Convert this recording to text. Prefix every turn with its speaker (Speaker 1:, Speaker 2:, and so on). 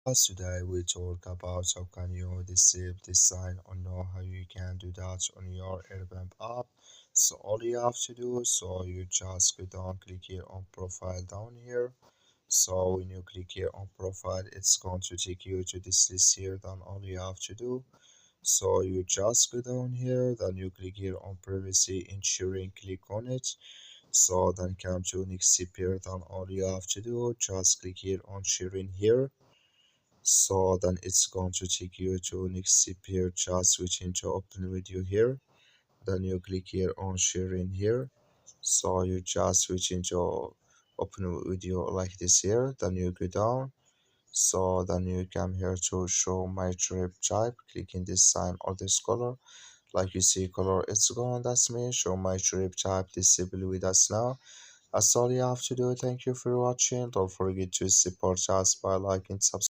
Speaker 1: Today we talk about how can you disable this sign or know how you can do that on your Airbnb app. So all you have to do, so you just go down, click here on profile down here. So when you click here on profile, it's going to take you to this list here. Then all you have to do, so you just go down here, then you click here on privacy ensuring, click on it. So then come to next step here, then all you have to do, just click here on sharing here. So then it's going to take you to next step here, just switching to open video here. Then you click here on sharing here. So you just switch into open video like this here. Then you go down. So then you come here to show my trip type. Clicking this sign or this color. Like you see color, it's gone. That's me. Show my trip type. Disable with us now. That's all you have to do. Thank you for watching. Don't forget to support us by liking, subscribing.